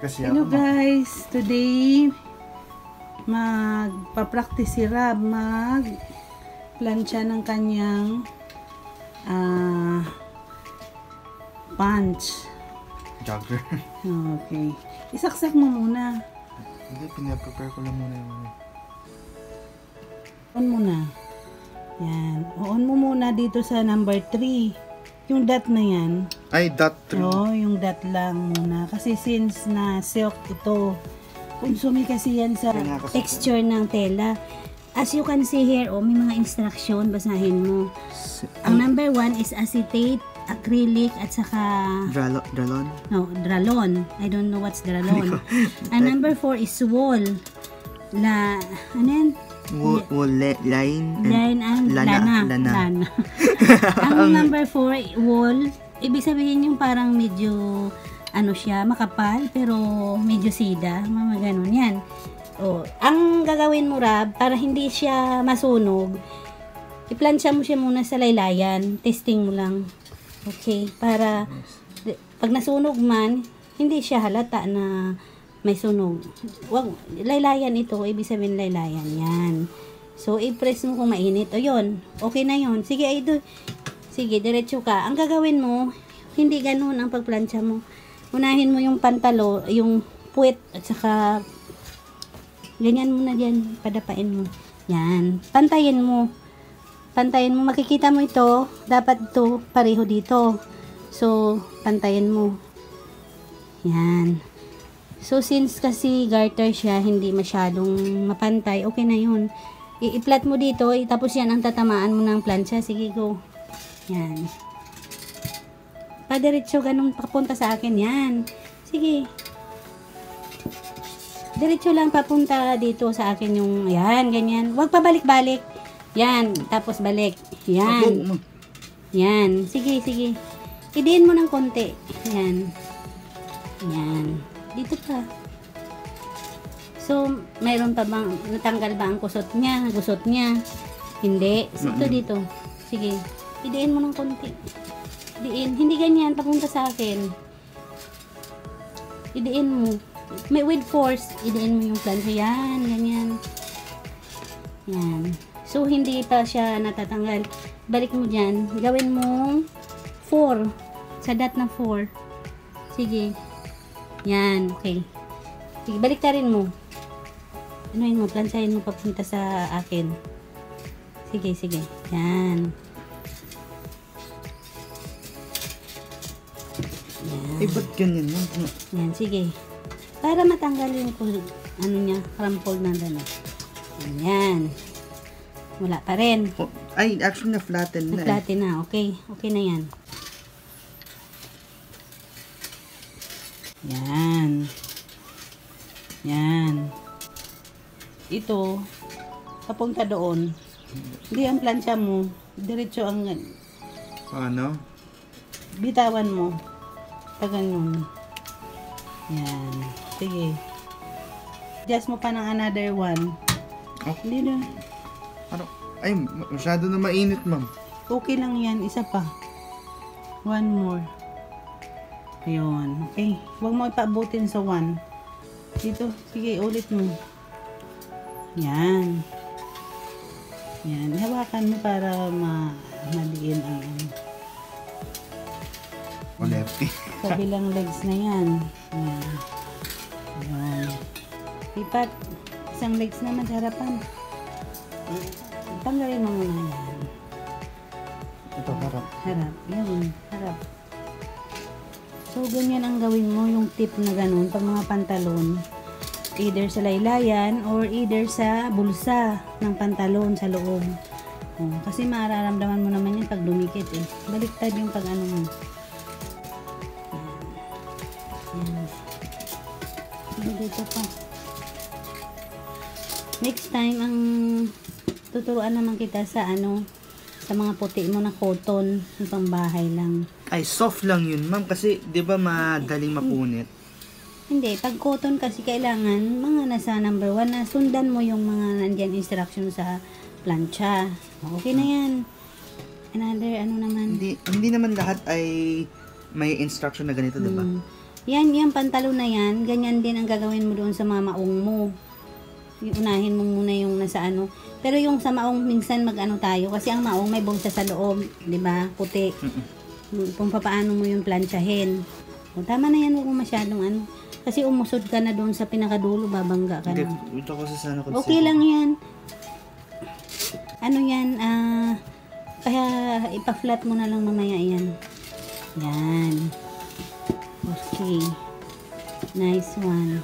kasi Hello ako. guys, today magpa-practice si Rab mag-plancha ng kanyang punch. Jogger. Okay. Isaksak mo muna. Hindi, pinaprepare ko lang muna yung On muna. Yan. On mo muna dito sa number 3. Yung dot na yan. Ay, dot 3. Oo, yung dot lang muna. Kasi since na silk ito, konsumi kasi yan sa Texture ng tela. As you can see here, may mga instruction, basahin mo. Ang number 1 is acetate, acrylic, at saka... Dralon? No, dralon. I don't know what's dralon. Ang number 4 is wool. Ano yan? Wool, line, and Lana. Ang number 4, wool. Ibig sabihin yung parang medyo, siya, makapal, pero medyo sida. Mga ganun yan. Ang gagawin mo, Rab, para hindi siya masunog, i-plancha mo siya muna sa laylayan. Testing mo lang. Okay? Para, pag nasunog man, hindi siya halata na may sunog. Wag, laylayan ito, ibig sabihin laylayan. Yan. So, i-press mo kung mainit. O, yun. Okay na yun. Sige, idol. Sige, diretso ka. Ang gagawin mo, hindi ganun ang pagplancha mo. Unahin mo yung pantalo, yung puwet, at saka ganyan mo na dyan. Padapain mo. Yan. Pantayin mo. Pantayin mo. Makikita mo ito. Dapat ito pareho dito. So, pantayin mo. Yan. So, since kasi garter siya, hindi masyadong mapantay, okay na yun. I-flat mo dito, tapos yan ang tatamaan mo ng plancha. Sige, go. Yan. Padiretso, ganun, papunta sa akin. Yan. Sige. Diretso lang papunta dito sa akin yung, yan, ganyan. Huwag pabalik-balik. Yan. Tapos balik. Yan. Yan. Sige, sige. Idiin mo ng konti. Yan. Yan. Dito pa. So, mayroon pa bang, natanggal ba ang kusot niya? Gusot niya? Hindi. So, ito dito. Sige. Idiin mo ng konti. Idiin. Hindi ganyan. Papunta sa akin. Idiin mo. May with force. Idiin mo yung plancha. Yan. Ganyan. Yan. So, hindi pa siya natatanggal. Balik mo dyan. Gawin mo 4. Sa dot na 4. Sige. Yan, okay. Sige, balik ta rin mo. Anuhin mo, planchahin mo papunta sa akin. Sige, sige. Yan. Yan. Ba't ganyan yan? Yan, sige. Para matanggal yung niya, crumpled na gano'n. Yan. Wala pa rin. Ay, actually na-flatten na. Na-flatten na, okay. Okay na yan. Yan. Yan. Ito, papunta doon. Hindi ang plancha mo. Diretso ang... Ano? Bitawan mo. Ganun. Yan. Sige. Adjust mo pa ng another one. Oh. Hindi na. Ano? Ay, masyado na mainit, ma'am. Okay lang yan. Isa pa. One more. Ayun. Okay. Huwag mo ipaabutin sa 1. Dito. Sige, ulit mo. Yan. Yan. Hawakan mo para maliin ang Lefty. kabilang legs na yan. Yan. Yan. Lipat. Isang legs naman sa harapan. Tanggalin mo muna yan. Ito, harap. Harap. Yun. Harap. So, ganyan ang gawin mo, yung tip na ganun, pag mga pantalon, either sa laylayan or either sa bulsa ng pantalon sa loob. Kasi mararamdaman mo naman yun pag dumikit eh. Baliktad yung pag ano mo. Yan. Yan. Dito pa. Next time, ang tuturuan naman kita sa sa mga puti mo na cotton, yung pangbahay lang. Ay, soft lang yun, ma'am. Kasi, di ba madaling mapunit? Hindi. Pag cotton kasi kailangan, mga nasa number 1 na sundan mo yung mga nandyan instruction sa plancha. Okay na yan. Another, naman. Hindi naman lahat ay may instruction na ganito, di ba? Yan pantalon na yan, ganyan din ang gagawin mo doon sa mga maong mo. Unahin mo muna yung nasa ano. Pero yung sa maong minsan mag-ano tayo kasi ang maong may bulsa sa loob, 'di ba? Puti. Kung paano mo yung plansyahin. O, tama na yan, huwag mo masyadong ano. Kasi umusod ka na doon sa pinakadulo, babangga ka Hindi, na. ito kasi sana ko. Okay lang yan. Ano yan, kaya ipa-flat mo na lang mamaya yan. Yan. Okay. Nice one.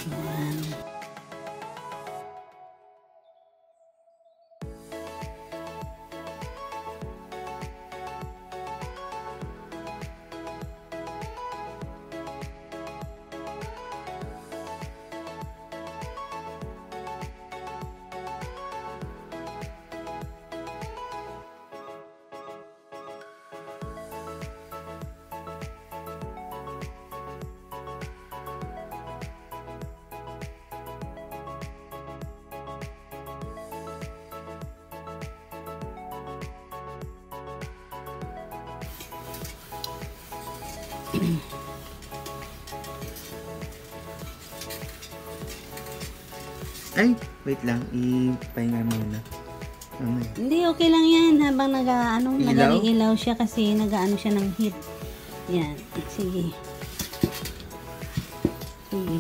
Yan. Ay, wait lang. Ipahinga muna. Mamaya. Hindi, okay lang yan. Habang Ilaw? nag-iilaw siya kasi nag-ano siya ng heat. Yan. Sige. Sige.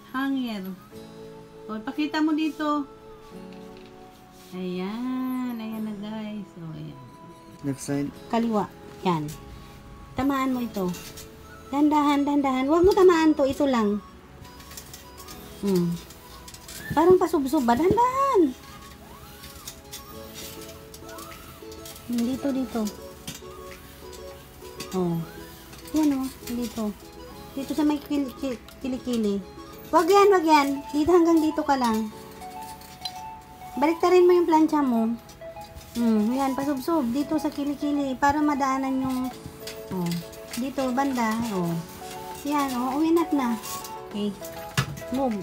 Hanger. O, pakita mo dito. Ayan. Ayan na guys. O, ayan. Left side. Kaliwa. Yan. Tamaan mo ito. Dandahan, dandahan. Huwag mo tamaan to. Ito lang. Parang pasubsob ba? Dandahan. Dito, dito. Oh. Yan o. Dito. Dito sa may kilikili. Wag yan, wag yan. Dito hanggang dito ka lang. Baliktarin mo yung plancha mo. Yan, pasubsob. Dito sa kilikili. Para madaanan yung... Oh. Dito, banda. Oh. Yan, oh. Uwinat na. Okay. Move.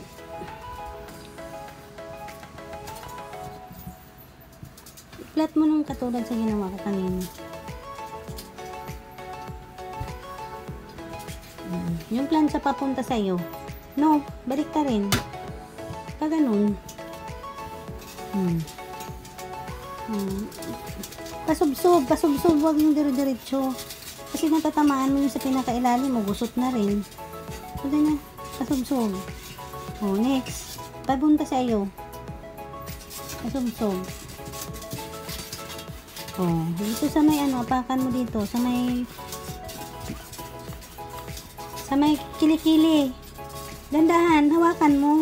Flat mo nung katulad sa ginawa ko kanina. Yung plancha papunta sa'yo. No, balik ka rin. Pag ganun. Pasubsob, pasubsob. Huwag yung dire-diretso. Kasi natatamaan mo yung sa pinakailalim mo. Gusot na rin. So, ganyan. Pasubsob. Oh, next. Papunta sa'yo. Pasubsob. Oh, dito sa may ano, apakan mo dito. Sa may kilikili. Dandahan, hawakan mo.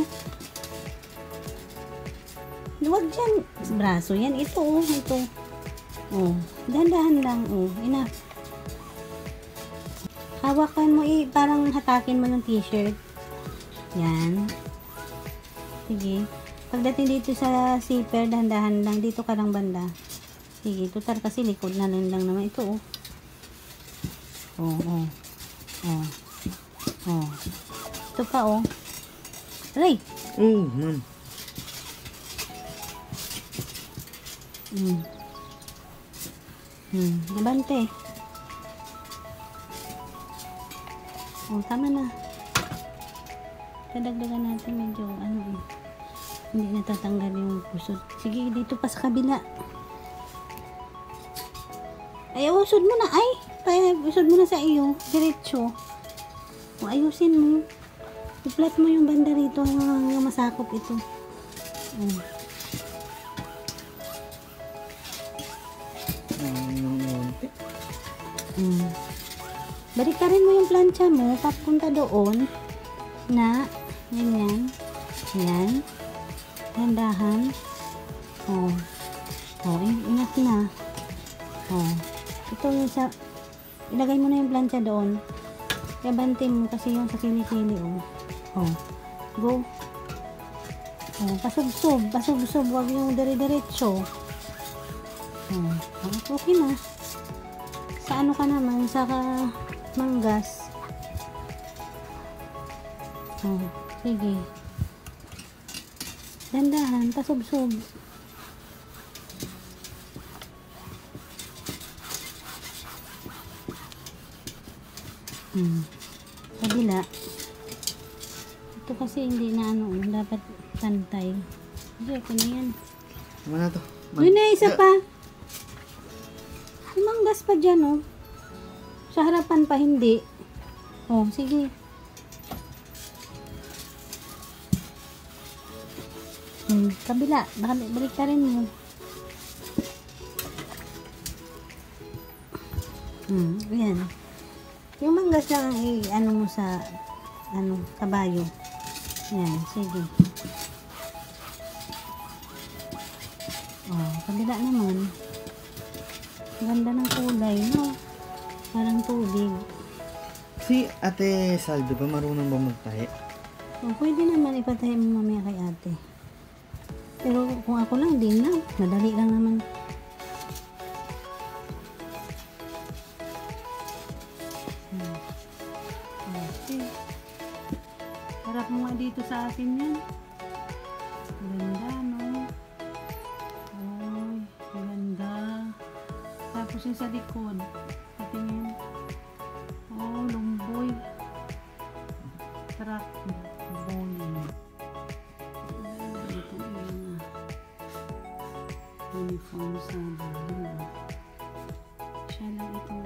Huwag dyan. Braso yan. Ito, oh. Ito. Oh. Dandahan lang. Oh. Enough. Hawakan mo, parang hatakin mo yung t-shirt. Yan. Sige. Pagdating dito sa zipper, dahan-dahan lang. Dito ka lang banda. Sige, tutar kasi likod na lang naman ito, oh. Oh, oh. Oh. Oh. Ito pa, oh. Aray! Oh, ma'am. Nabante. Oh, tama na. Dadagdagan natin medyo, hindi natatanggal yung pusod. Sige, dito pa sa kabila. Ay, usod mo na. Ay, usod mo na sa iyo. Diretso. O, ayusin mo. I-flat mo yung banda rito hanggang masakop ito. Oh. Balik ka rin mo yung plancha mo papunta doon na ganyan. Yan. Gandahan. Oh. Oh, enough na. Oh. Ito yung sa ilagay mo na yung plancha doon. Kabante mo kasi yung sa kilikili, oh. Oh. Go. Oh, pasubsob. Pasubsob. Huwag yung dire-diretso. Oh. Okay na. Sa ano ka naman? Sa manggas. Oh. Sige. Dandahan. Pasubsob. Kabila. Ito kasi hindi na dapat pantay. Hindi, ako na yan. Tama na to. Yun na, isa pa. Manggas pa dyan, oh. Sa harapan pa, hindi. Oh, sige. Kabila. Balik ka rin mo. Yan. Yung manggas lang ang mo sa kabayo. Yan, sige. Oh, kabila naman. Ganda ng kulay, no? Parang tubig. Si Ate Saldo ba marunong ba magtahi? Oh, pwede naman ipatahi mo mamaya kay ate. Pero kung ako lang, din lang. Madali lang naman. Okay. Harap mo nga dito sa akin yan. Ganda, no? Oy, ganda. Tapos yung sa likod. Patingin. Oh, lumboy. Track bowling. Ito yung uniform sa bowling. Siya lang itong